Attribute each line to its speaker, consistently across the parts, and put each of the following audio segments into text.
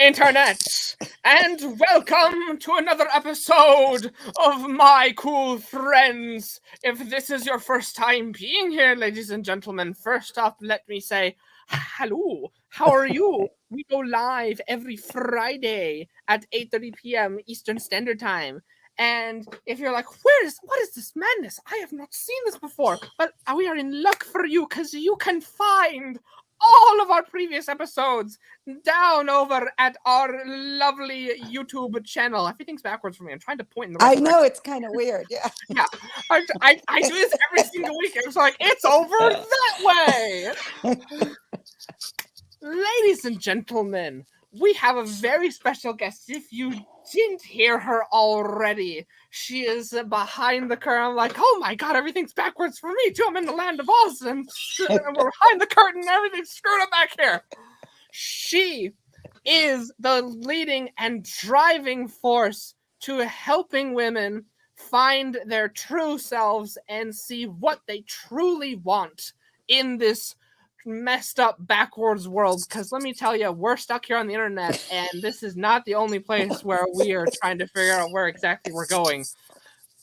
Speaker 1: Internet, and welcome to another episode of My Cool Friends. If this is your first time being here, ladies and gentlemen, first up, let me say hello. How are you? We go live every Friday at 8:30 p.m. Eastern Standard Time. And if you're like, what is this madness? I have not seen this before. But we are in luck for you because you can find all of our previous episodes down over at our lovely YouTube channel. Everything's backwards for me. I'm trying to point in the right direction.
Speaker 2: I know, it's kind of weird. Yeah.
Speaker 1: Yeah. I do this every single week. It's like, it's over that way. Ladies and gentlemen, we have a very special guest. If you didn't hear her already, she is behind the curtain. I'm like, oh my god, everything's backwards for me too. I'm in the land of Oz and we're behind the curtain. Everything's screwed up back here. She is the leading and driving force to helping women find their true selves and see what they truly want in this messed up backwards world. Because let me tell you, we're stuck here on the internet, and this is not the only place where we are trying to figure out where exactly we're going.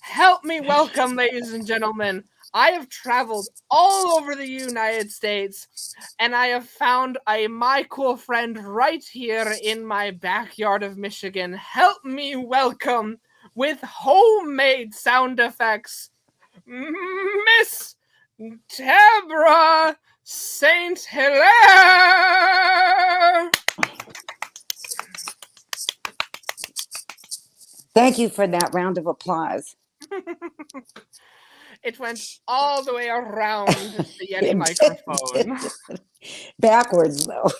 Speaker 1: Help me welcome, ladies and gentlemen. I have traveled all over the United States, and I have found my cool friend right here in my backyard of Michigan. Help me welcome, with homemade sound effects, Miss Deborah St Hilaire.
Speaker 2: Thank you for that round of applause.
Speaker 1: It went all the way around the Yeti microphone.
Speaker 2: Backwards, though.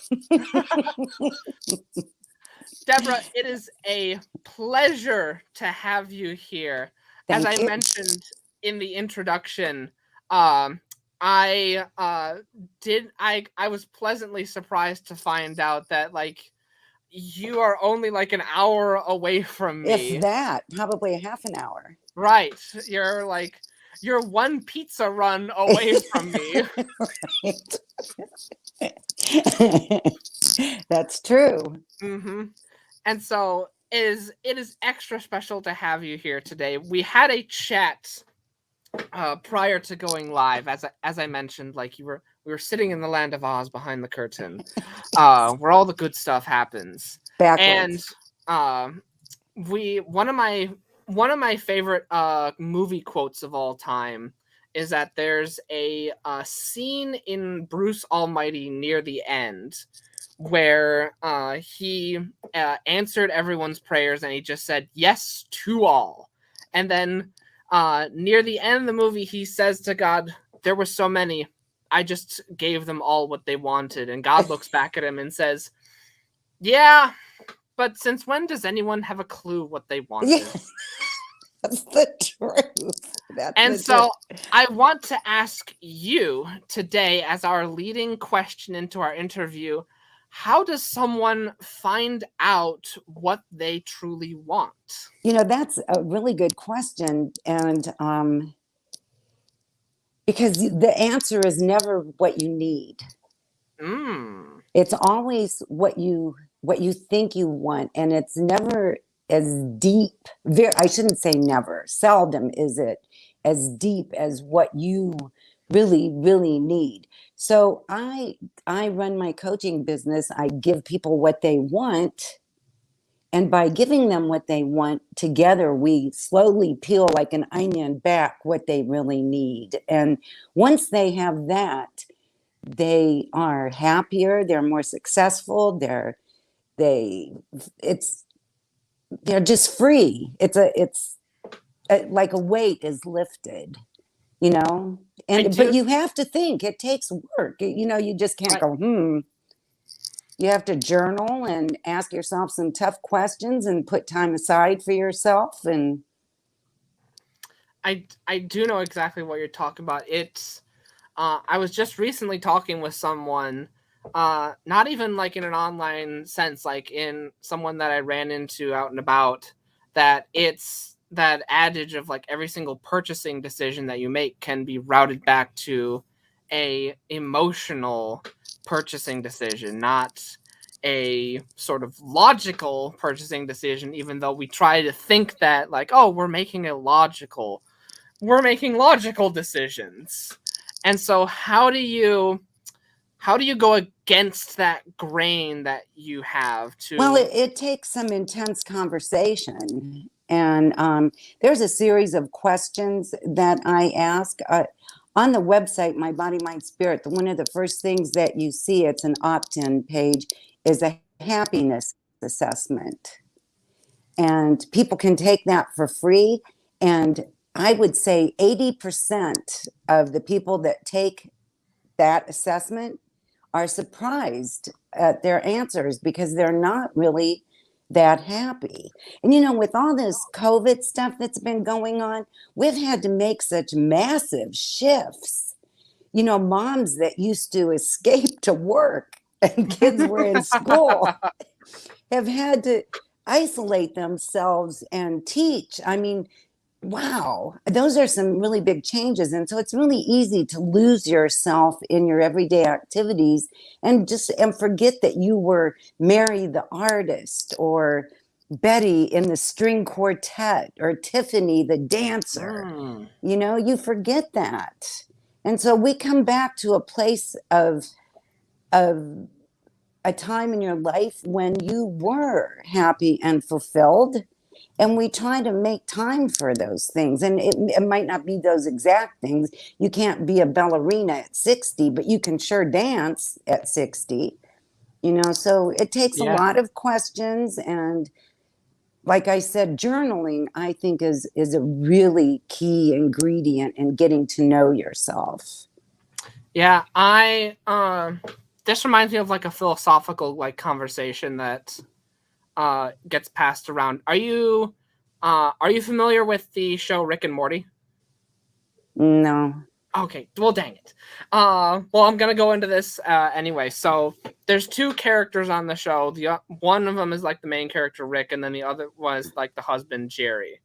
Speaker 1: Deborah, it is a pleasure to have you here. As I mentioned in the introduction, I was pleasantly surprised to find out that you are only an hour away from me.
Speaker 2: If that, probably a half an hour.
Speaker 1: Right. You're one pizza run away from me.
Speaker 2: That's true.
Speaker 1: Mm-hmm. And so it is extra special to have you here today. We had a chat prior to going live, as I mentioned, we were sitting in the land of Oz behind the curtain, where all the good stuff happens.
Speaker 2: Backwards.
Speaker 1: And one of my favorite movie quotes of all time is that there's a scene in Bruce Almighty near the end where he answered everyone's prayers and he just said yes to all. And then near the end of the movie, he says to God, there were so many, I just gave them all what they wanted. And God looks back at him and says, yeah, but since when does anyone have a clue what they wanted?
Speaker 2: Yeah. That's the truth.
Speaker 1: I want to ask you today, as our leading question into our interview, how does someone find out what they truly want?
Speaker 2: That's a really good question. And because the answer is never what you need. It's always what you think you want. And it's never as deep. I shouldn't say never. Seldom is it as deep as what you really, really need. So I run my coaching business. I give people what they want. And by giving them what they want, together we slowly peel like an onion back what they really need. And once they have that, they are happier, they're more successful, they're just free. It's like a weight is lifted, but you have to think. It takes work. You just can't go, You have to journal and ask yourself some tough questions and put time aside for yourself. And
Speaker 1: I do know exactly what you're talking about. It's I was just recently talking with someone, not even in an online sense, in someone that I ran into out and about, that it's that adage of every single purchasing decision that you make can be routed back to a emotional purchasing decision, not a sort of logical purchasing decision, even though we try to think that like, oh, we're making logical decisions. And so how do you go against that grain that you have to?
Speaker 2: Well, it takes some intense conversation. And there's a series of questions that I ask. On the website, My Body, Mind, Spirit, one of the first things that you see, it's an opt-in page, is a happiness assessment. And people can take that for free. And I would say 80% of the people that take that assessment are surprised at their answers because they're not really that happy. And with all this COVID stuff that's been going on, we've had to make such massive shifts. Moms that used to escape to work and kids were in school have had to isolate themselves and teach. I mean, wow, those are some really big changes. And so it's really easy to lose yourself in your everyday activities and forget that you were Mary the artist, or Betty in the string quartet, or Tiffany the dancer. You forget that. And so we come back to a place of a time in your life when you were happy and fulfilled. And we try to make time for those things. And it might not be those exact things. You can't be a ballerina at 60, but you can sure dance at 60. So it takes a lot of questions. And like I said, journaling, I think, is a really key ingredient in getting to know yourself.
Speaker 1: Yeah, this reminds me of like a philosophical like conversation that gets passed around. Are you familiar with the show Rick and Morty?
Speaker 2: No.
Speaker 1: Okay, well, dang it. Well, I'm gonna go into this anyway. So there's two characters on the show. One of them is like the main character, Rick, and then the other was like the husband, Jerry.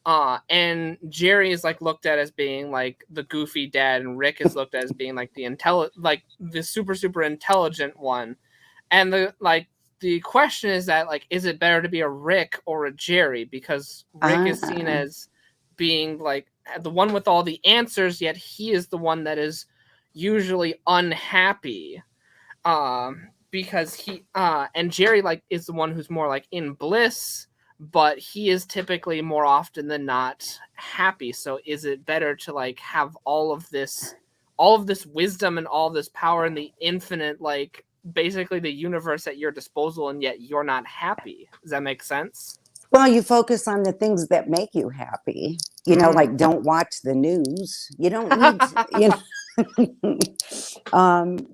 Speaker 1: And Jerry is like looked at as being like the goofy dad, and Rick is looked at as being like the super intelligent one. And the question is that like, is it better to be a Rick or a Jerry? Because Rick is seen as being like the one with all the answers, yet he is the one that is usually unhappy. Because he and Jerry like is the one who's more like in bliss, but he is typically more often than not happy. So is it better to like have all of this wisdom and all of this power and the infinite, like basically the universe at your disposal, and yet you're not happy? Does that make sense?
Speaker 2: Well, you focus on the things that make you happy. Like don't watch the news. You don't need to,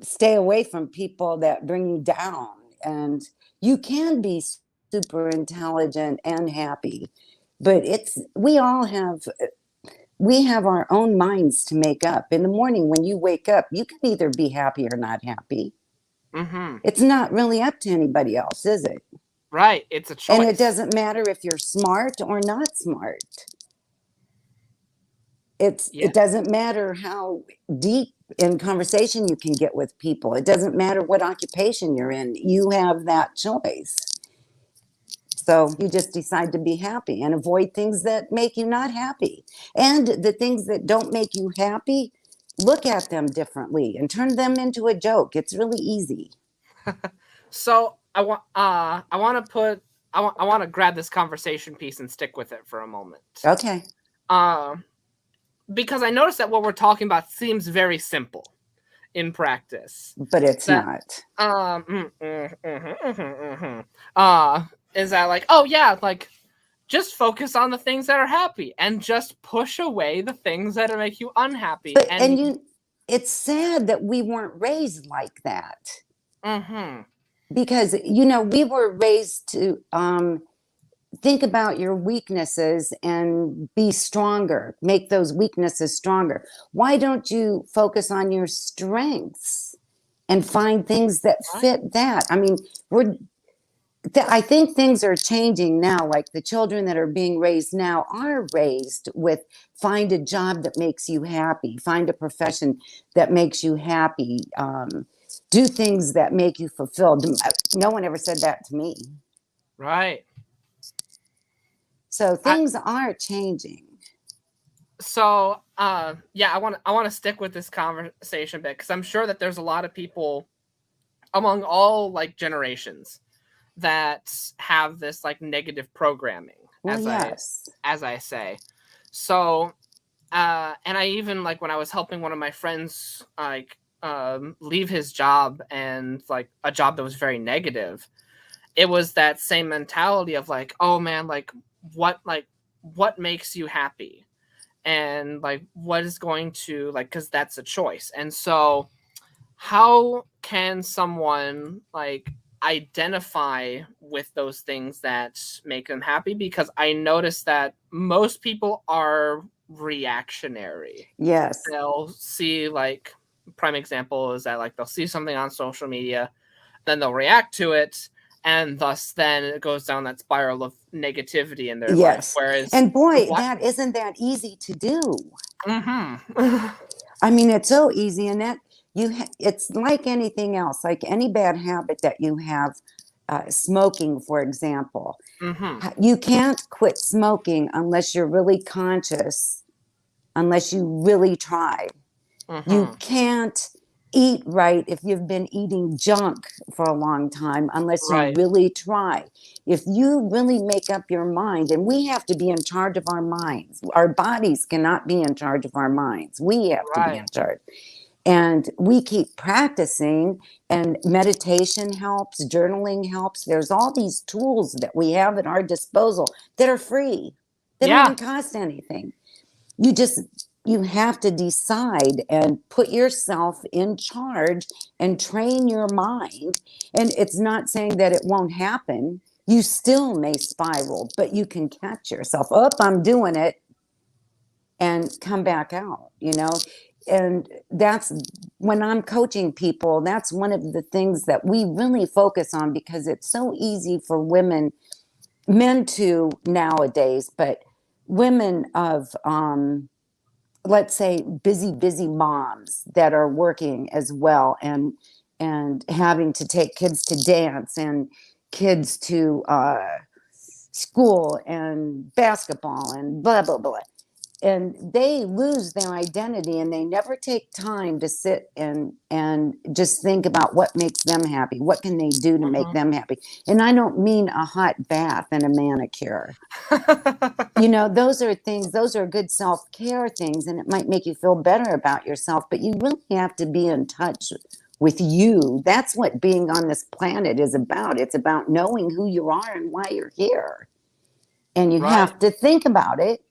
Speaker 2: stay away from people that bring you down. And you can be super intelligent and happy, but we have our own minds to make up. In the morning when you wake up, you can either be happy or not happy. It's not really up to anybody else, is it?
Speaker 1: Right, it's a choice.
Speaker 2: And it doesn't matter if you're smart or not smart. It doesn't matter how deep in conversation you can get with people. It doesn't matter what occupation you're in. You have that choice. So you just decide to be happy and avoid things that make you not happy. And the things that don't make you happy, look at them differently and turn them into a joke. It's really easy.
Speaker 1: So I want to grab this conversation piece and stick with it for a moment.
Speaker 2: Okay.
Speaker 1: Because I noticed that what we're talking about seems very simple in practice,
Speaker 2: but it's not.
Speaker 1: Is that like, oh yeah, like just focus on the things that are happy and just push away the things that make you unhappy.
Speaker 2: But, it's sad that we weren't raised like that. Because we were raised to think about your weaknesses and be stronger, make those weaknesses stronger. Why don't you focus on your strengths and find things that fit that? I mean, I think things are changing now. Like the children that are being raised now are raised with find a job that makes you happy, find a profession that makes you happy. do things that make you fulfilled. No one ever said that to me.
Speaker 1: Right.
Speaker 2: So things are changing.
Speaker 1: So yeah, I want to stick with this conversation a bit, because I'm sure that there's a lot of people among all like generations that have this like negative programming,
Speaker 2: Well,
Speaker 1: as I say. So and I even, like, when I was helping one of my friends like leave his job, and like a job that was very negative, it was that same mentality of like, oh man, what what makes you happy, and like what is going to, like, because that's a choice. And so how can someone like identify with those things that make them happy? Because I noticed that most people are reactionary.
Speaker 2: Yes.
Speaker 1: They'll see, like, prime example is that like they'll see something on social media, then they'll react to it, and thus then it goes down that spiral of negativity in their life. Whereas,
Speaker 2: and boy, that isn't that easy to do.
Speaker 1: Mm-hmm.
Speaker 2: I mean, it's so easy, and that it's like anything else, like any bad habit that you have, smoking, for example.
Speaker 1: Mm-hmm.
Speaker 2: You can't quit smoking unless you're really conscious, unless you really try.
Speaker 1: Mm-hmm.
Speaker 2: You can't eat right if you've been eating junk for a long time, unless you really try. If you really make up your mind, and we have to be in charge of our minds. Our bodies cannot be in charge of our minds. We have to be in charge. And we keep practicing, and meditation helps, journaling helps. There's all these tools that we have at our disposal that are free. They don't even cost anything. You have to decide and put yourself in charge and train your mind. And it's not saying that it won't happen. You still may spiral, but you can catch yourself. Oh, I'm doing it, and come back out, And that's when I'm coaching people, that's one of the things that we really focus on, because it's so easy for men too nowadays, but women of, let's say, busy moms that are working as well, and having to take kids to dance, and kids to school, and basketball, and blah blah blah, and they lose their identity, and they never take time to sit and just think about what makes them happy. What can they do to make them happy? And I don't mean a hot bath and a manicure. Those are things, those are good self-care things, and it might make you feel better about yourself, but you really have to be in touch with you. That's what being on this planet is about. It's about knowing who you are and why you're here. And you have to think about it,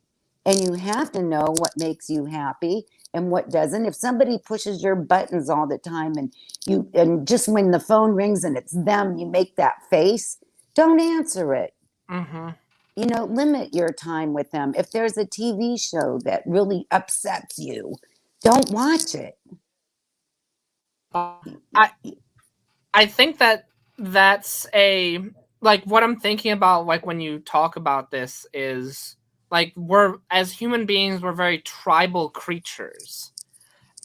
Speaker 2: and you have to know what makes you happy and what doesn't. If somebody pushes your buttons all the time, and just when the phone rings and it's them, you make that face, don't answer it.
Speaker 1: Mm-hmm.
Speaker 2: Limit your time with them. If there's a TV show that really upsets you, don't watch it.
Speaker 1: I think that's like what I'm thinking about, like when you talk about this, is like, we're, as human beings, we're very tribal creatures.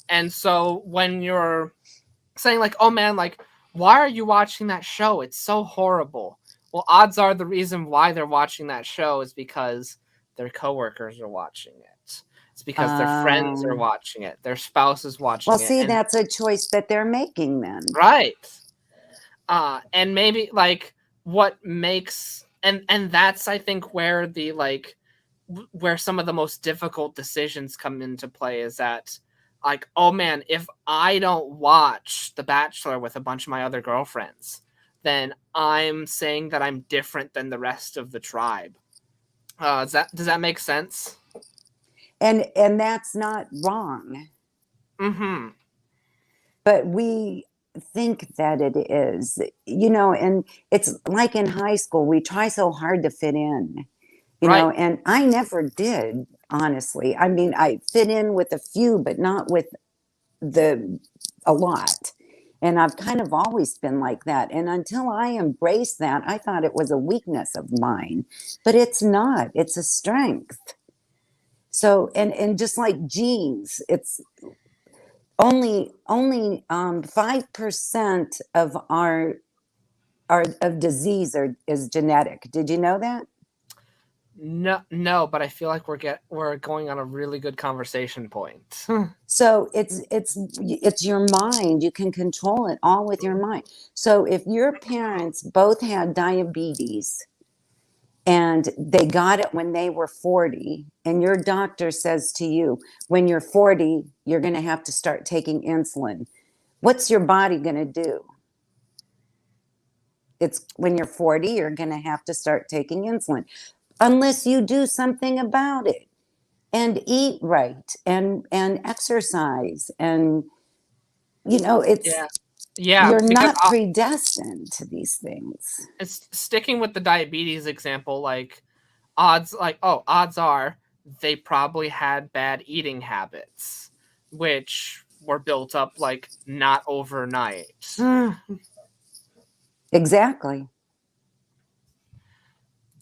Speaker 1: And so when you're saying like, oh man, like, why are you watching that show? It's so horrible. Well, odds are the reason why they're watching that show is because their coworkers are watching it. It's because their friends are watching it. Their spouse is watching it.
Speaker 2: Well, see, that's a choice that they're making then.
Speaker 1: Right. And maybe like what makes, and that's, I think, where the where some of the most difficult decisions come into play, is that like, oh man, if I don't watch The Bachelor with a bunch of my other girlfriends, then I'm saying that I'm different than the rest of the tribe. Does that make sense?
Speaker 2: And that's not wrong.
Speaker 1: Mm-hmm.
Speaker 2: But we think that it is, and it's like in high school, we try so hard to fit in, and I never did, honestly. I mean, I fit in with a few, but not with a lot. And I've kind of always been like that. And until I embraced that, I thought it was a weakness of mine, but it's not. It's a strength. So, and just like genes, only 5% of our of disease is genetic. Did you know that?
Speaker 1: No, but I feel like we're going on a really good conversation point.
Speaker 2: So it's your mind. You can control it all with your mind. So if your parents both had diabetes and they got it when they were 40, and your doctor says to you, when you're 40, you're going to have to start taking insulin, what's your body going to do? It's when you're 40, you're going to have to start taking insulin unless you do something about it and eat right and exercise. And it's
Speaker 1: yeah,
Speaker 2: you're
Speaker 1: because
Speaker 2: not predestined to these things.
Speaker 1: it's sticking with the diabetes example, like odds are they probably had bad eating habits, which were built up like not overnight.
Speaker 2: Exactly.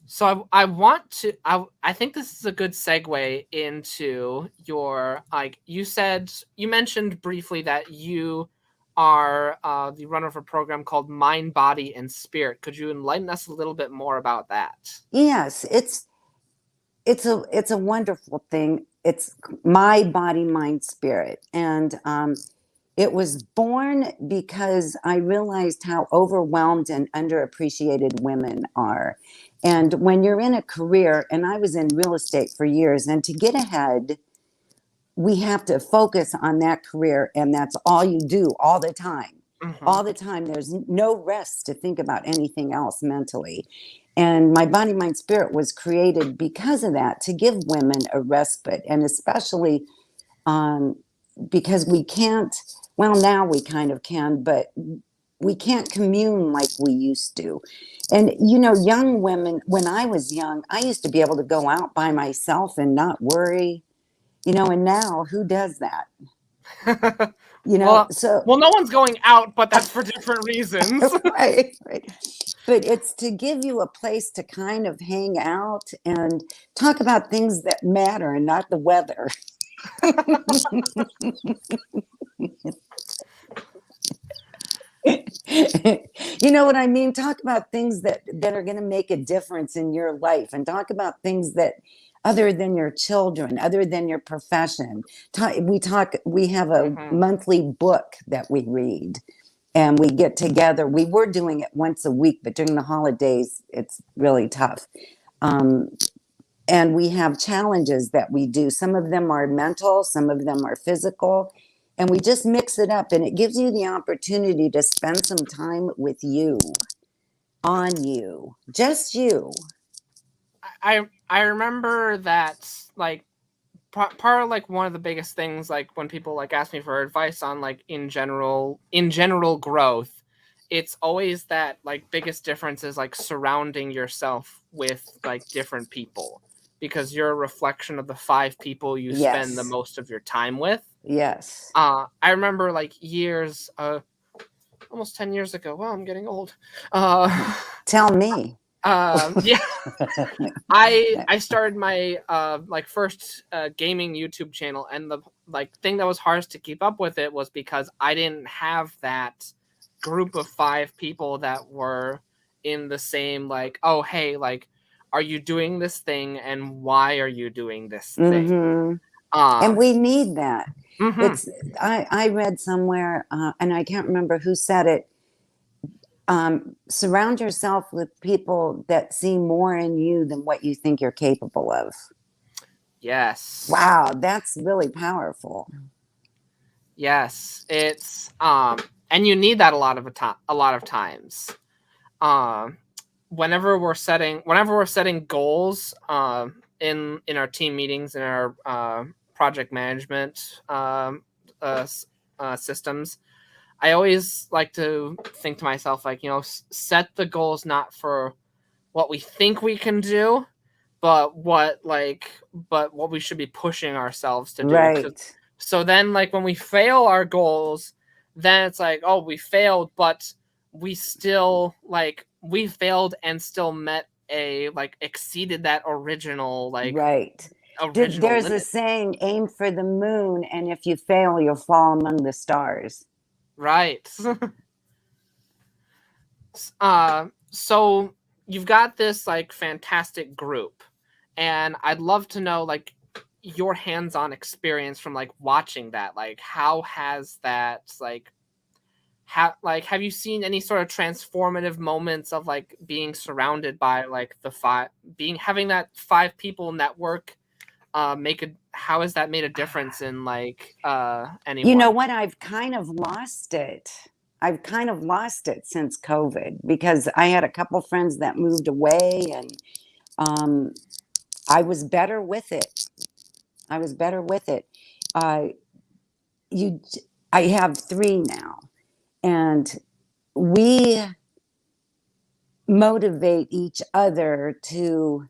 Speaker 1: So I think this is a good segue into your, like, you mentioned briefly that you are the runner of a program called Mind, Body, and Spirit. Could you enlighten us a little bit more about that?
Speaker 2: Yes, it's a wonderful thing. It's my body, mind, spirit. And it was born because I realized how overwhelmed and underappreciated women are. And when you're in a career, and I was in real estate for years, and to get ahead, we have to focus on that career, and that's all you do all the time.
Speaker 1: Mm-hmm.
Speaker 2: All the time. There's no rest to think about anything else mentally. And my body, mind, spirit was created because of that, to give women a respite, and especially because we can't, well, now we kind of can, but we can't commune like we used to. And, young women, when I was young, I used to be able to go out by myself and not worry, and now who does that?
Speaker 1: Well,
Speaker 2: So.
Speaker 1: well, no one's going out, but that's for different reasons.
Speaker 2: Right. But it's to give you a place to kind of hang out and talk about things that matter and not the weather. You know what I mean? Talk about things that are going to make a difference in your life, and talk about things that other than your children, other than your profession. We have a monthly book that we read, and we get together. We were doing it once a week, but during the holidays, it's really tough. And we have challenges that we do. Some of them are mental, some of them are physical, and we just mix it up. And it gives you the opportunity to spend some time with you, on you, just you.
Speaker 1: I remember that, like, part of, like, one of the biggest things, like, when people, like, ask me for advice on, like, in general growth, it's always that, like, biggest difference is, like, surrounding yourself with, like, different people, because you're a reflection of the 5 people you spend the most of your time with.
Speaker 2: Yes.
Speaker 1: I remember, like, years, almost 10 years ago. Wow, I'm getting old.
Speaker 2: Tell me.
Speaker 1: Yeah. I started my like first gaming YouTube channel, and the thing that was hardest to keep up with it was because I didn't have that group of 5 people that were in the same, like, oh hey, like, are you doing this thing, and why are you doing this thing?
Speaker 2: And we need that.
Speaker 1: Mm-hmm.
Speaker 2: I read somewhere, and I can't remember who said it. Surround yourself with people that see more in you than what you think you're capable of.
Speaker 1: Yes.
Speaker 2: Wow, that's really powerful.
Speaker 1: Yes, it's and you need that a lot of times. Whenever we're setting goals in our team meetings, in our project management systems, I always like to think to myself, like, set the goals not for what we think we can do, but what we should be pushing ourselves to do.
Speaker 2: Right.
Speaker 1: So then, like, when we fail our goals, then it's like, oh, we failed, but we failed and still met exceeded that original, like,
Speaker 2: right.
Speaker 1: original
Speaker 2: There's a
Speaker 1: limit.
Speaker 2: saying, aim for the moon, and if you fail, you'll fall among the stars.
Speaker 1: Right. So you've got this like fantastic group, and I'd love to know like your hands-on experience from like watching that. Like, how has that have you seen any sort of transformative moments of like being surrounded by like having that 5 people network how has that made a difference in like
Speaker 2: You know
Speaker 1: anyone?
Speaker 2: what? I've kind of lost it. I've kind of lost it since COVID because I had a couple friends that moved away, and um, I was better with it. I was better with it. Uh, you, I have 3 now, and we motivate each other to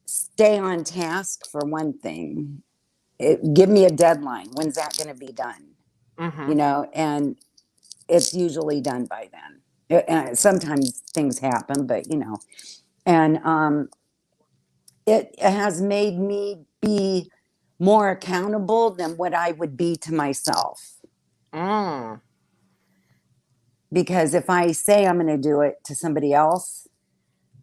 Speaker 2: stay on task for one thing. Give me a deadline. When's that going to be done?
Speaker 1: Mm-hmm.
Speaker 2: You know, and it's usually done by then. And sometimes things happen, but and it has made me be more accountable than what I would be to myself.
Speaker 1: Mm.
Speaker 2: Because if I say I'm going to do it to somebody else,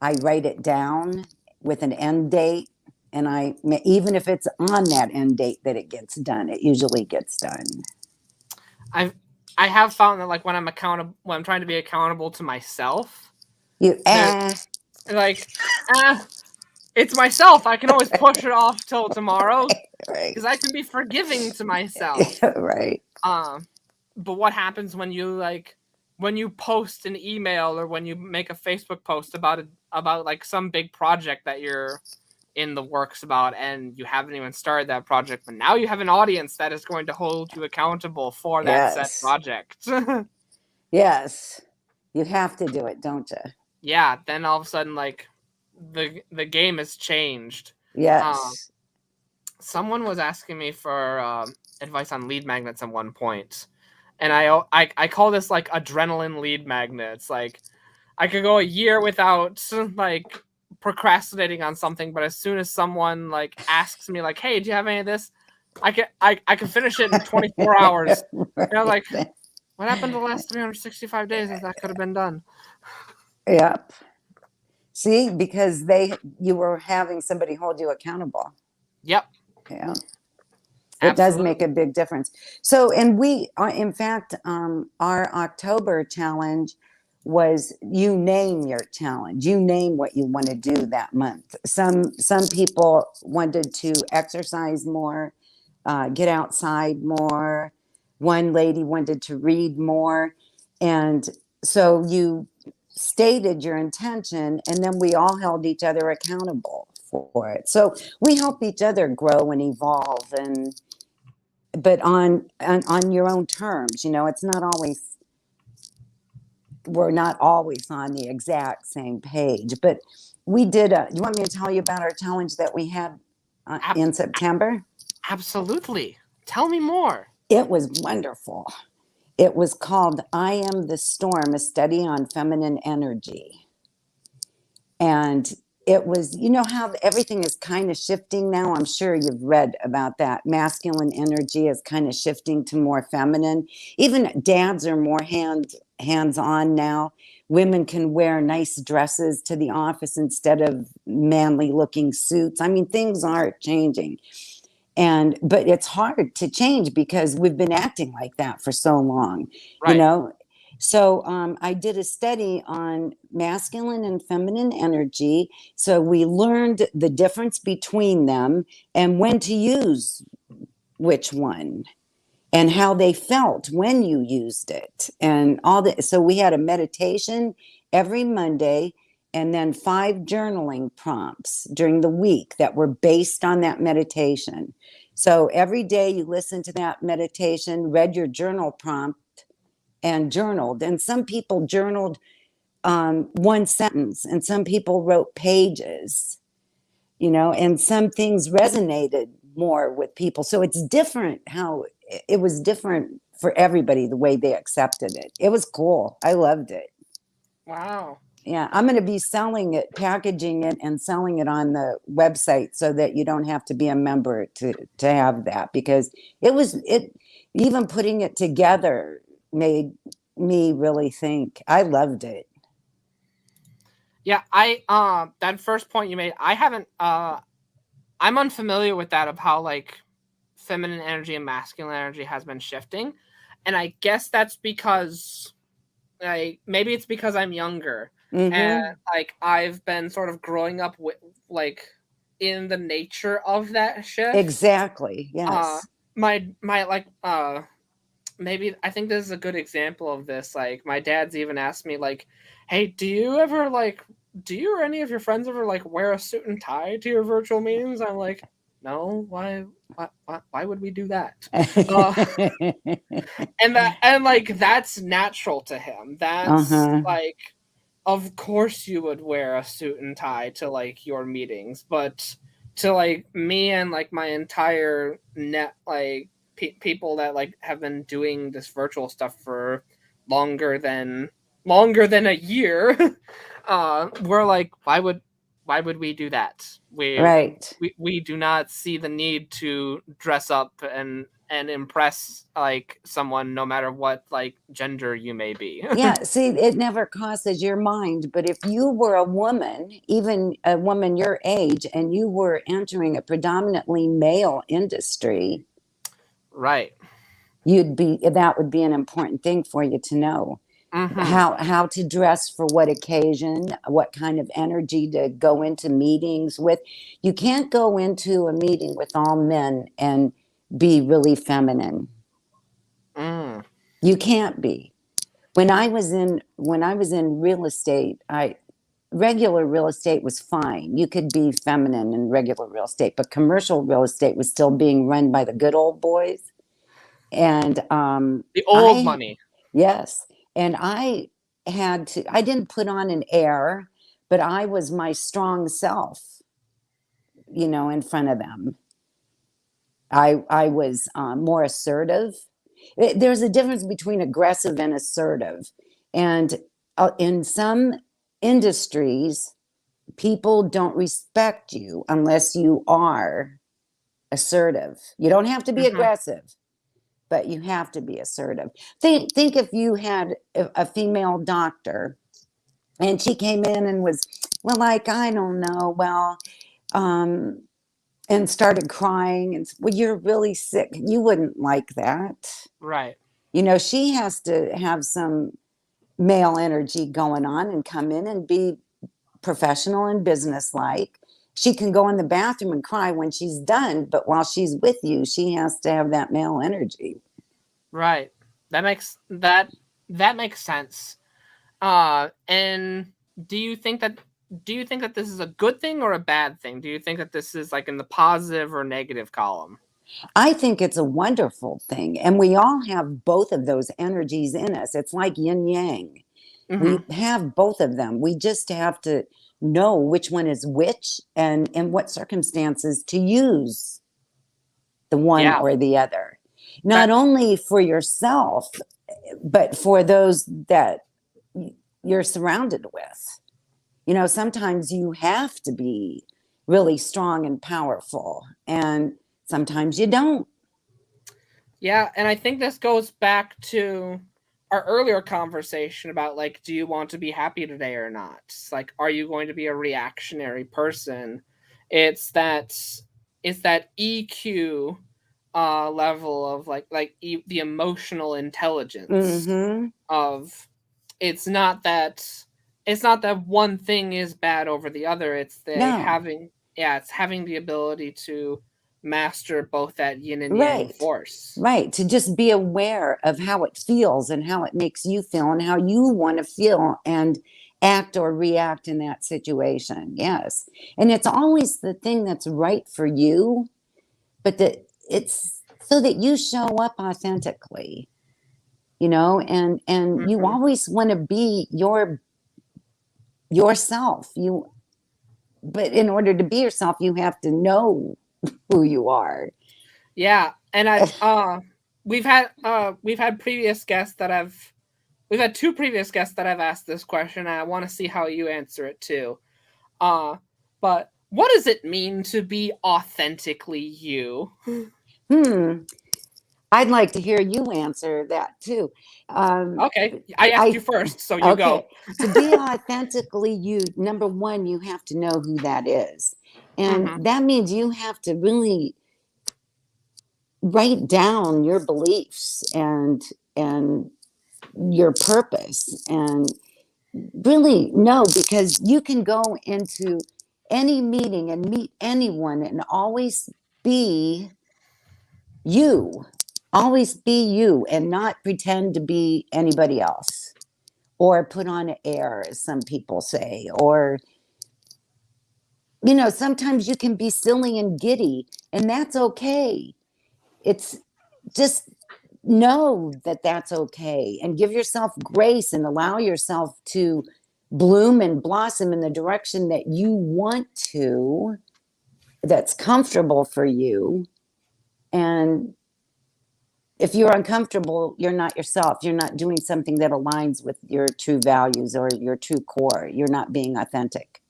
Speaker 2: I write it down with an end date. And even if it's on that end date that it gets done, it usually gets done.
Speaker 1: I have found that like when I'm trying to be accountable to myself,
Speaker 2: You
Speaker 1: there like it's myself. I can always push it off till tomorrow
Speaker 2: right,
Speaker 1: because I can be forgiving to myself.
Speaker 2: right.
Speaker 1: But what happens when you post an email or when you make a Facebook post about like some big project that you're in the works about and you haven't even started that project, but now you have an audience that is going to hold you accountable for that said
Speaker 2: Yes,
Speaker 1: project.
Speaker 2: yes. You have to do it, don't you?
Speaker 1: Yeah, then all of a sudden like the game has changed. Um,
Speaker 2: Yes.
Speaker 1: Someone was asking me for advice on lead magnets at one point, and I call this like adrenaline lead magnets. Like I could go a year without like procrastinating on something, but as soon as someone like asks me like, "Hey, do you have any of this?" I can finish it in 24 hours. And I'm like,
Speaker 2: Right.
Speaker 1: what happened to the last 365 days if that could have been done?
Speaker 2: Yep. See, because you were having somebody hold you accountable.
Speaker 1: Yep,
Speaker 2: Yeah. It does make a
Speaker 1: absolutely.
Speaker 2: big difference. So, and in fact, our October challenge was you name your challenge. You name what you want to do that month. Some people wanted to exercise more, get outside more. One lady wanted to read more, and so you stated your intention, and then we all held each other accountable for it. So we help each other grow and evolve, and but on your own terms. It's not always we're not always on the exact same page, but we did. You want me to tell you about our challenge that we had
Speaker 1: Ab-
Speaker 2: in September?
Speaker 1: Absolutely. Tell me more.
Speaker 2: It was wonderful. It was called "I Am the Storm: A Study on Feminine Energy." And it was, how everything is kind of shifting now. I'm sure you've read about that. Masculine energy is kind of shifting to more feminine. Even dads are more hands on now. Women can wear nice dresses to the office instead of manly looking suits. I mean, things are changing. But it's hard to change because we've been acting like that for so long, you
Speaker 1: Right.
Speaker 2: know so I did a study on masculine and feminine energy, so we learned the difference between them and when to use which one and how they felt when you used it and all that. So we had a meditation every Monday and then 5 journaling prompts during the week that were based on that meditation. So every day you listened to that meditation, read your journal prompt, and journaled. And some people journaled one sentence, and some people wrote pages, and some things resonated more with people. So it's different how it was different for everybody, the way they accepted it. It was cool. I loved it.
Speaker 1: Wow.
Speaker 2: Yeah, I'm going to be selling it, packaging it, and selling it on the website so that you don't have to be a member to have that, because it even putting it together made me really think. I loved it.
Speaker 1: Yeah, that first point you made, I haven't I'm unfamiliar with that, of how like feminine energy and masculine energy has been shifting. And I guess that's because maybe it's because I'm younger, and
Speaker 2: Mm-hmm.
Speaker 1: like I've been sort of growing up with like in the nature of that shift.
Speaker 2: Exactly.
Speaker 1: Uh
Speaker 2: Yes.
Speaker 1: my like maybe I think this is a good example of this. Like my dad's even asked me like, "Hey, do you or any of your friends ever like wear a suit and tie to your virtual meetings?" I'm like, "No, why would we do that?" Uh and like that's natural to him. That's
Speaker 2: Uh-huh.
Speaker 1: like, of course you would wear a suit and tie to like your meetings, but to like me and like my entire net, like people that like have been doing this virtual stuff for longer than a year, we're like, why would we do that?
Speaker 2: Right.
Speaker 1: We do not see the need to dress up and impress like someone, no matter what like gender you may be.
Speaker 2: Yeah, see, it never crosses your mind. But if you were a woman, even a woman your age, and you were entering a predominantly male industry,
Speaker 1: Right.
Speaker 2: that would be an important thing for you to know.
Speaker 1: Mm-hmm.
Speaker 2: How to dress for what occasion, what kind of energy to go into meetings with. You can't go into a meeting with all men and be really feminine.
Speaker 1: Mm.
Speaker 2: You can't be. When I was in real estate, I regular real estate was fine. You could be feminine in regular real estate, but commercial real estate was still being run by the good old boys. And
Speaker 1: The old
Speaker 2: I
Speaker 1: money.
Speaker 2: yes, and I didn't put on an air, but I was my strong self, in front of them. I was more assertive. There's a difference between aggressive and assertive. And in some industries, people don't respect you unless you are assertive. You don't have to be
Speaker 1: Mm-hmm.
Speaker 2: aggressive, but you have to be assertive. Think if you had a female doctor and she came in and was, well, like, I don't know, well, um, and started crying and, well, you're really sick. You wouldn't like that.
Speaker 1: Right.
Speaker 2: She has to have some male energy going on and come in and be professional and businesslike. She can go in the bathroom and cry when she's done, but while she's with you, she has to have that male energy.
Speaker 1: Right. That makes sense. And do you think that this is a good thing or a bad thing? Do you think that this is like in the positive or negative column?
Speaker 2: I think it's a wonderful thing. And we all have both of those energies in us. It's like yin yang. We
Speaker 1: Mm-hmm.
Speaker 2: have both of them. We just have to know which one is which and in what circumstances to use the one
Speaker 1: Yeah.
Speaker 2: or the other. Not
Speaker 1: That
Speaker 2: only for yourself, but for those that you're surrounded with. Sometimes you have to be really strong and powerful, and sometimes you don't.
Speaker 1: Yeah, and I think this goes back to our earlier conversation about like, do you want to be happy today or not? It's like, are you going to be a reactionary person? It's that EQ level of the emotional intelligence
Speaker 2: Mm-hmm.
Speaker 1: of, it's not that one thing is bad over the other. It's the
Speaker 2: No.
Speaker 1: having it's having the ability to master both that yin and yang
Speaker 2: Right.
Speaker 1: force.
Speaker 2: Right. To just be aware of how it feels and how it makes you feel and how you want to feel and act or react in that situation. Yes. And it's always the thing that's right for you, but that it's so that you show up authentically, and you
Speaker 1: Mm-hmm.
Speaker 2: always want to be yourself. But in order to be yourself, you have to know who you are.
Speaker 1: Yeah, and I've we've had previous guests that have we've had 2 previous guests that I've asked this question, and I want to see how you answer it too. But what does it mean to be authentically you?
Speaker 2: I'd like to hear you answer that too.
Speaker 1: Okay, I asked you first, so you go.
Speaker 2: To be authentically you, number one, you have to know who that is. And that means you have to really write down your beliefs and your purpose, and really know, because you can go into any meeting and meet anyone and always be you. Always be you and not pretend to be anybody else or put on an air, as some people say. Or, sometimes you can be silly and giddy, and that's okay. It's just know that that's okay, and give yourself grace and allow yourself to bloom and blossom in the direction that you want to, that's comfortable for you. And if you're uncomfortable, you're not yourself. You're not doing something that aligns with your true values or your true core. You're not being authentic.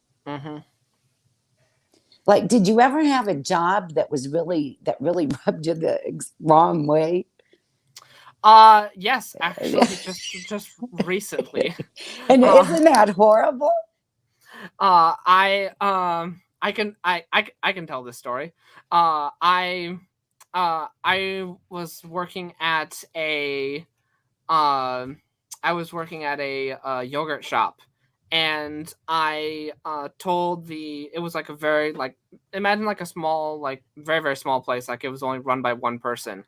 Speaker 2: Like, did you ever have a job that really rubbed you the wrong way?
Speaker 1: Yes, actually, just recently.
Speaker 2: And isn't that horrible?
Speaker 1: I can tell this story. I was working at a yogurt shop, and I told it was like a very, like, imagine like a small, like very, very small place, like it was only run by one person.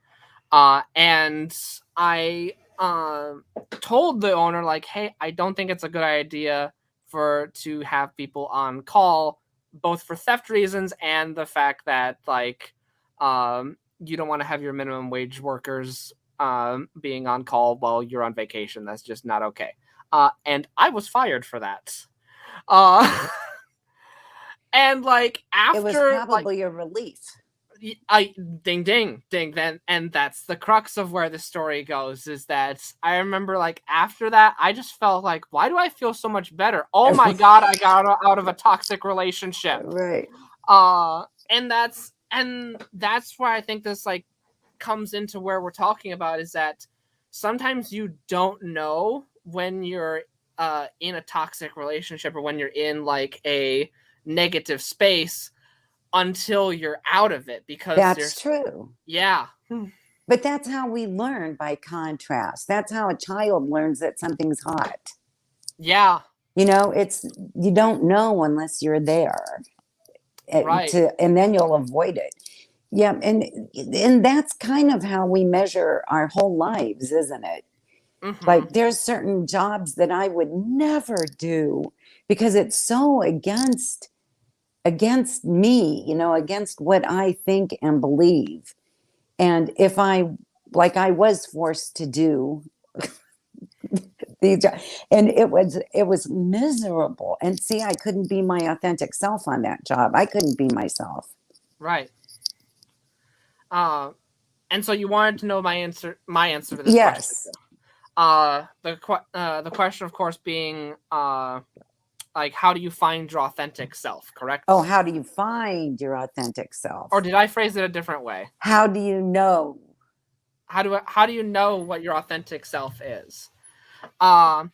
Speaker 1: And I told the owner, like, hey, I don't think it's a good idea to have people on call, both for theft reasons and the fact that, like, you don't want to have your minimum wage workers being on call while you're on vacation. That's just not okay. And I was fired for that. And like after,
Speaker 2: it was probably your relief.
Speaker 1: Ding then, and that's the crux of where the story goes, is that I remember, like, after that I just felt like, why do I feel so much better? Oh my god, I got out of a toxic relationship.
Speaker 2: Right.
Speaker 1: And that's where I think this, like, comes into where we're talking about, is that sometimes you don't know when you're in a toxic relationship, or when you're in like a negative space, until you're out of it, because
Speaker 2: that's true.
Speaker 1: Yeah.
Speaker 2: But that's how we learn, by contrast. That's how a child learns that something's hot.
Speaker 1: Yeah.
Speaker 2: You don't know unless you're there.
Speaker 1: Right.
Speaker 2: And then you'll avoid it. Yeah. And that's kind of how we measure our whole lives, isn't it? Like, there's certain jobs that I would never do because it's so against me, against what I think and believe. And if I was forced to do these, and it was miserable. And see, I couldn't be my authentic self on that job. I couldn't be myself.
Speaker 1: Right. And so you wanted to know my answer to this
Speaker 2: question.
Speaker 1: The question, of course, being like, how do you find your authentic self, correct?
Speaker 2: Oh, how do you find your authentic self?
Speaker 1: Or did I phrase it a different way?
Speaker 2: How do you know?
Speaker 1: How do you know what your authentic self is? And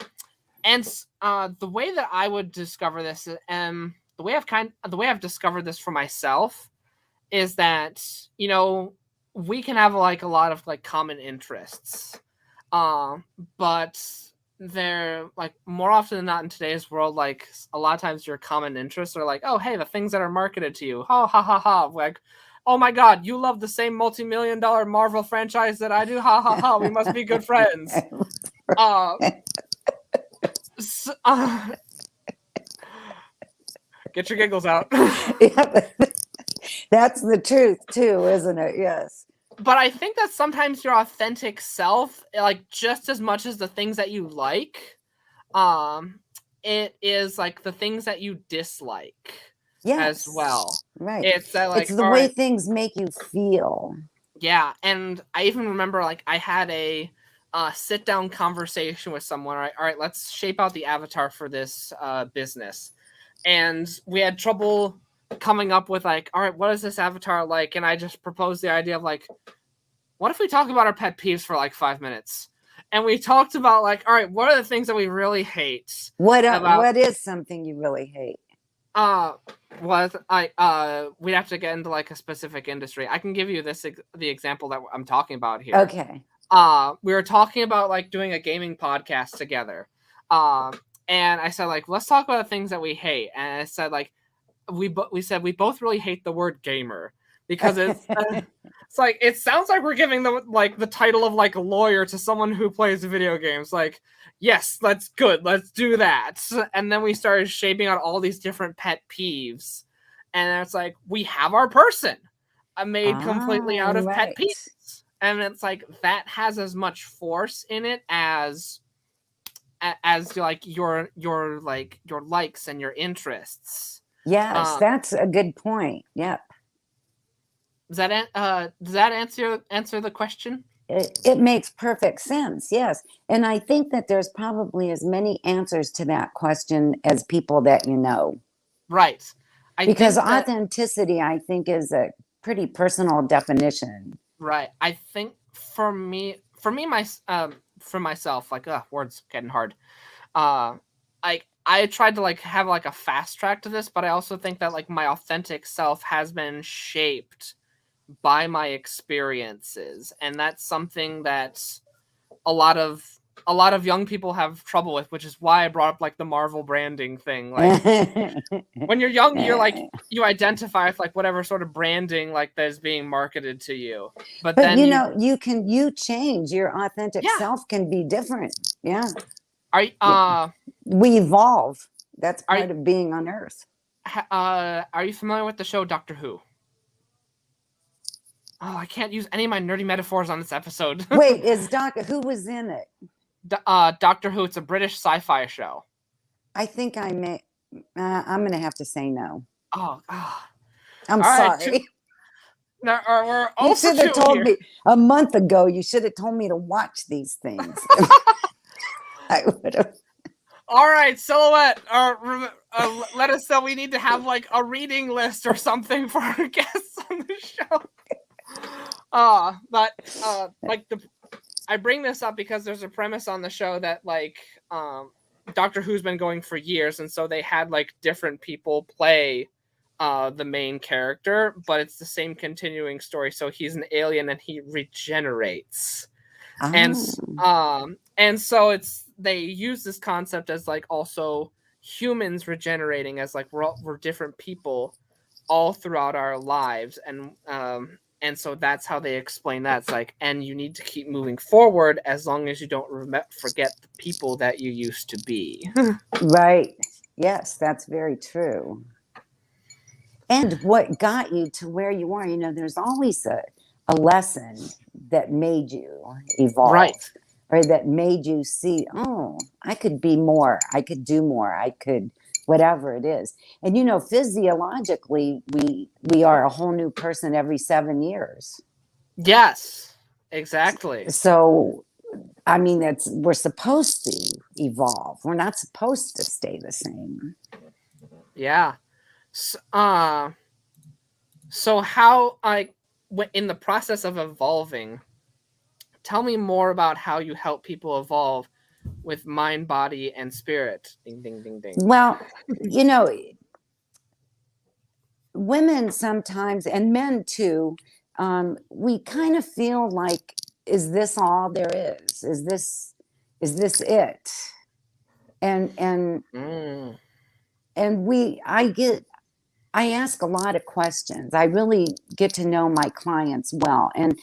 Speaker 1: the way that I would discover this, and the way I've discovered this for myself, is that, we can have like a lot of like common interests, but they're like, more often than not in today's world, like a lot of times your common interests are like, oh, hey, the things that are marketed to you, ha ha ha ha, like, oh my god, you love the same multi-million-dollar Marvel franchise that I do, ha ha ha, we must be good friends. Get your giggles out.
Speaker 2: Yeah, that's the truth too, isn't it? Yes.
Speaker 1: But I think that sometimes your authentic self, like, just as much as the things that you like, it is like the things that you dislike, as well.
Speaker 2: Right.
Speaker 1: It's that, like,
Speaker 2: it's the way things make you feel.
Speaker 1: Yeah, and I even remember, like, I had a sit down conversation with someone. All right, let's shape out the avatar for this business. And we had trouble coming up with like, all right, what is this avatar like? And I just proposed the idea of like, what if we talk about our pet peeves for like 5 minutes? And we talked about like, all right, what are the things that we really hate?
Speaker 2: What is something you really hate?
Speaker 1: We'd have to get into like a specific industry. I can give you the example that I'm talking about here.
Speaker 2: Okay.
Speaker 1: We were talking about like doing a gaming podcast together. And I said like, let's talk about the things that we hate. And I said like, we said we both really hate the word gamer because it's it's like it sounds like we're giving the title of like a lawyer to someone who plays video games. Like, yes, that's good. Let's do that. And then we started shaping out all these different pet peeves. And it's like we have our person made completely out of pet peeves. And it's like that has as much force in it as like your likes and your interests.
Speaker 2: Yes, that's a good point. Yep.
Speaker 1: Does that answer the question?
Speaker 2: It makes perfect sense. Yes. And I think that there's probably as many answers to that question as people that you know.
Speaker 1: Right.
Speaker 2: Because authenticity, I think, is a pretty personal definition.
Speaker 1: Right. I think for myself, like, words getting hard. I tried to like have like a fast track to this, but I also think that like my authentic self has been shaped by my experiences, and that's something that a lot of young people have trouble with, which is why I brought up like the Marvel branding thing. Like when you're young, you're like you identify with like whatever sort of branding like that is being marketed to you. But then
Speaker 2: you change. Your authentic self can be different. Yeah. We evolve. That's part of being on Earth.
Speaker 1: Are you familiar with the show Doctor Who? Oh, I can't use any of my nerdy metaphors on this episode.
Speaker 2: Wait, who was in it?
Speaker 1: Doctor Who. It's a British sci-fi show.
Speaker 2: I think I may. I'm going to have to say no.
Speaker 1: Oh.
Speaker 2: I'm sorry.
Speaker 1: You
Speaker 2: should have told me a month ago. You should have told me to watch these things. I would have.
Speaker 1: All right, Silhouette. Let us know. We need to have like a reading list or something for our guests on the show. I bring this up because there's a premise on the show that like Doctor Who's been going for years, and so they had like different people play the main character, but it's the same continuing story. So he's an alien and he regenerates. Oh. And so they use this concept as like also humans regenerating as like we're different people all throughout our lives, and so that's how they explain that. It's like, and you need to keep moving forward as long as you don't forget the people that you used to be.
Speaker 2: Right. Yes, that's very true. And what got you to where you are, there's always a lesson that made you evolve. Right. Or that made you see, oh, I could be more. I could do more. I could, whatever it is. And, physiologically, we are a whole new person every 7 years.
Speaker 1: Yes, exactly.
Speaker 2: So, I mean, we're supposed to evolve. We're not supposed to stay the same.
Speaker 1: Yeah. So how, in the process of evolving, tell me more about how you help people evolve with mind, body, and spirit. Ding, ding, ding, ding.
Speaker 2: Well, women sometimes, and men too, we kind of feel like, is this all there is? Is this it? And I ask a lot of questions. I really get to know my clients well. And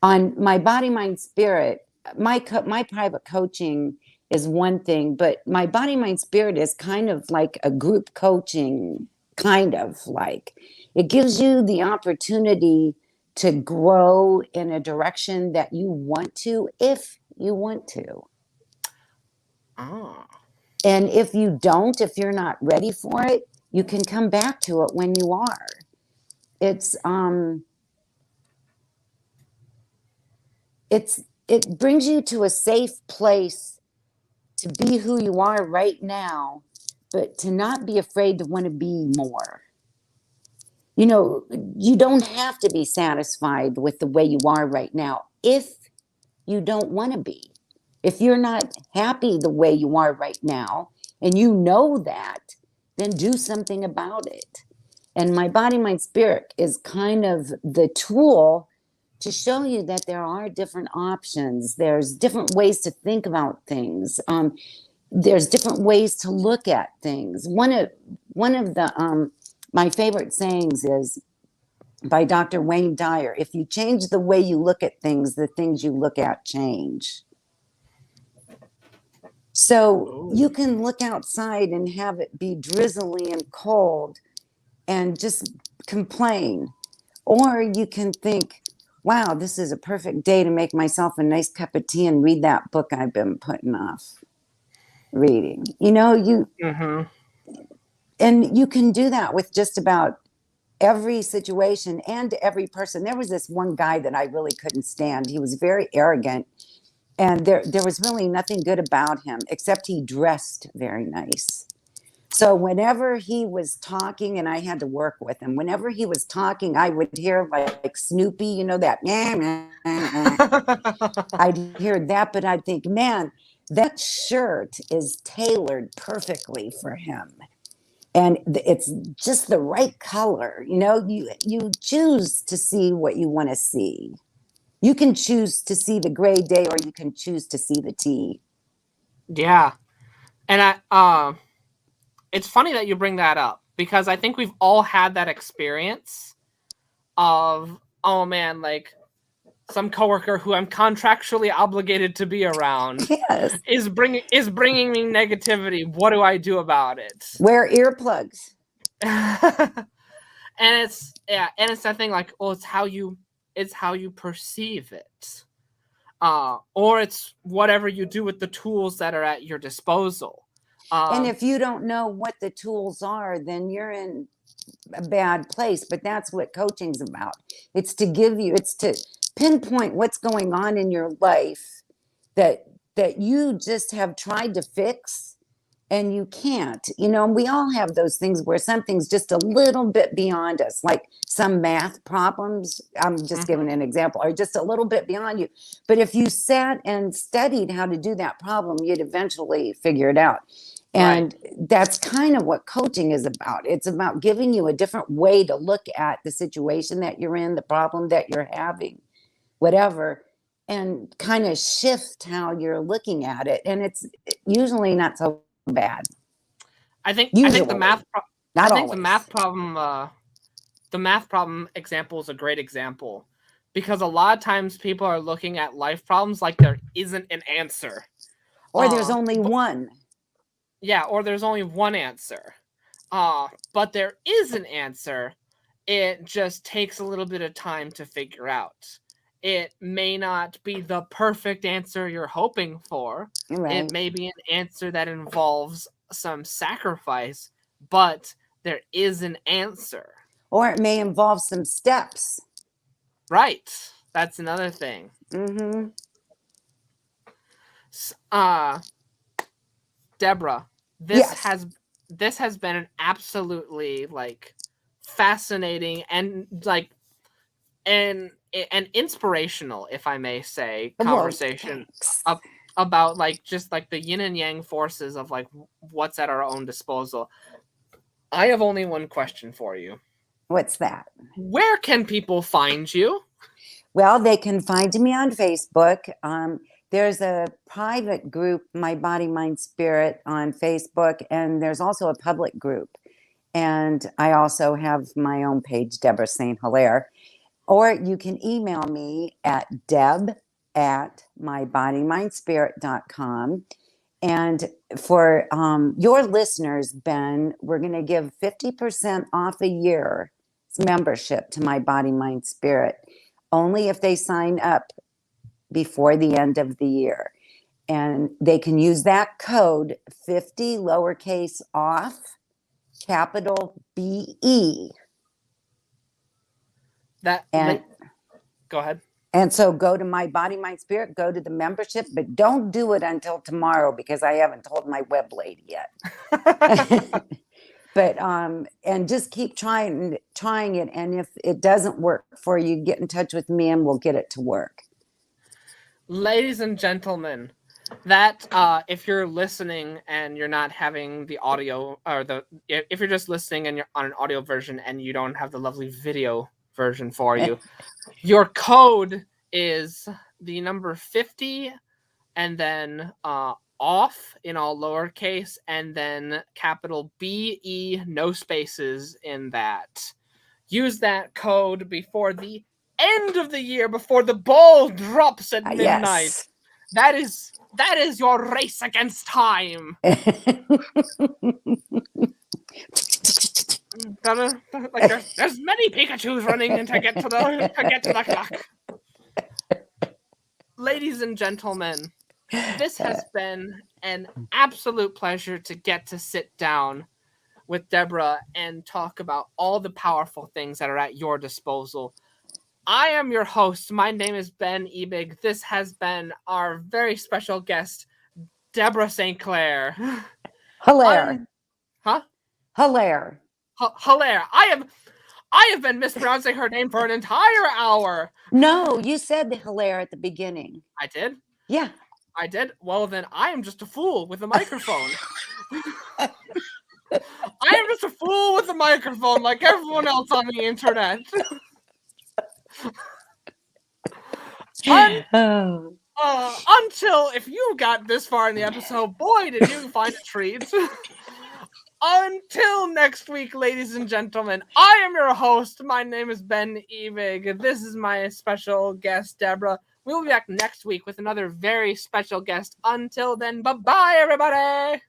Speaker 2: on my body, mind, spirit, my private coaching is one thing, but my body, mind, spirit is kind of like a group coaching, kind of like. It gives you the opportunity to grow in a direction that you want to, if you want to.
Speaker 1: Oh.
Speaker 2: And if you don't, if you're not ready for it, you can come back to it when you are. it brings you to a safe place to be who you are right now, but to not be afraid to want to be more. You know, you don't have to be satisfied with the way you are right now if you don't want to be. If you're not happy the way you are right now, and you know that, then do something about it. And my body, mind, spirit is kind of the tool to show you that there are different options. There's different ways to think about things. There's different ways to look at things. One of the my favorite sayings is by Dr. Wayne Dyer: if you change the way you look at things, the things you look at change. So you can look outside and have it be drizzly and cold and just complain. Or you can think, wow, this is a perfect day to make myself a nice cup of tea and read that book I've been putting off reading. You know, and you can do that with just about every situation and every person. There was this one guy that I really couldn't stand. He was very arrogant, and there was really nothing good about him except he dressed very nice. So whenever he was talking, and I had to work with him, whenever he was talking, I would hear like Snoopy, you know, that. I'd hear that, but I'd think, man, that shirt is tailored perfectly for him. And it's just the right color. You know, you choose to see what you want to see. You can choose to see the gray day, or you can choose to see the tea.
Speaker 1: Yeah. And it's funny that you bring that up, because I think we've all had that experience of, oh man, like some coworker who I'm contractually obligated to be around
Speaker 2: Yes.
Speaker 1: is bringing me negativity. What do I do about it?
Speaker 2: Wear earplugs.
Speaker 1: And it's that thing, like, well, it's how you perceive it, or it's whatever you do with the tools that are at your disposal.
Speaker 2: And if you don't know what the tools are, then you're in a bad place. But that's what coaching's about. It's to pinpoint what's going on in your life that you just have tried to fix and you can't. You know, we all have those things where something's just a little bit beyond us, like some math problems, I'm just giving an example, are just a little bit beyond you. But if you sat and studied how to do that problem, you'd eventually figure it out. And that's kind of what coaching is about. It's about giving you a different way to look at the situation that you're in, the problem that you're having, whatever, and kind of shift how you're looking at it. And it's usually not so bad.
Speaker 1: I think
Speaker 2: Usually.
Speaker 1: the math
Speaker 2: not
Speaker 1: I think
Speaker 2: always.
Speaker 1: the math problem example is a great example, because a lot of times people are looking at life problems like there isn't an answer,
Speaker 2: or there's only one.
Speaker 1: Yeah, or there's only one answer. But there is an answer. It just takes a little bit of time to figure out. It may not be the perfect answer you're hoping for.
Speaker 2: Right.
Speaker 1: It may be an answer that involves some sacrifice, but there is an answer.
Speaker 2: Or it may involve some steps.
Speaker 1: Right. That's another thing. Deborah, this has been an absolutely like fascinating and like and inspirational, if I may say, conversation about like just like the yin and yang forces of like what's at our own disposal. I have only one question for you.
Speaker 2: What's that?
Speaker 1: Where can people find you?
Speaker 2: Well, they can find me on Facebook. There's a private group, My Body, Mind, Spirit, on Facebook, and there's also a public group. And I also have my own page, Deborah St Hilaire. Or you can email me at deb@mybodymindspirit.com. And for your listeners, Ben, we're going to give 50% off a year's membership to My Body, Mind, Spirit, only if they sign up before the end of the year. And they can use that code 50 lowercase off, capital BE.
Speaker 1: Go ahead.
Speaker 2: And so go to My Body, Mind, Spirit, go to the membership, but don't do it until tomorrow because I haven't told my web lady yet. But and just keep trying it. And if it doesn't work for you, get in touch with me and we'll get it to work.
Speaker 1: Ladies and gentlemen, that if you're listening and you're not having the audio, or if you're just listening and you're on an audio version and you don't have the lovely video version for you, your code is the number 50 and then off in all lowercase and then capital BE, no spaces in that. Use that code before the end of the year, before the ball drops at midnight.
Speaker 2: Yes.
Speaker 1: That is your race against time. Like there's many Pikachus running to get to the clock. Ladies and gentlemen, this has been an absolute pleasure to get to sit down with Deborah and talk about all the powerful things that are at your disposal. I am your host. My name is Ben Ebig. This has been our very special guest, Deborah St Hilaire.
Speaker 2: Hilaire.
Speaker 1: Hilaire. Hilaire. I have been mispronouncing her name for an entire hour.
Speaker 2: No, you said the Hilaire at the beginning.
Speaker 1: I did?
Speaker 2: Yeah.
Speaker 1: I did? Well, then I am just a fool with a microphone. I am just a fool with a microphone like everyone else on the internet. Until, if you got this far in the episode, boy, did you find a treat. Until next week, ladies and gentlemen, I am your host. My name is Ben Evig. This is my special guest, Deborah. We'll be back next week with another very special guest. Until then, bye-bye, everybody!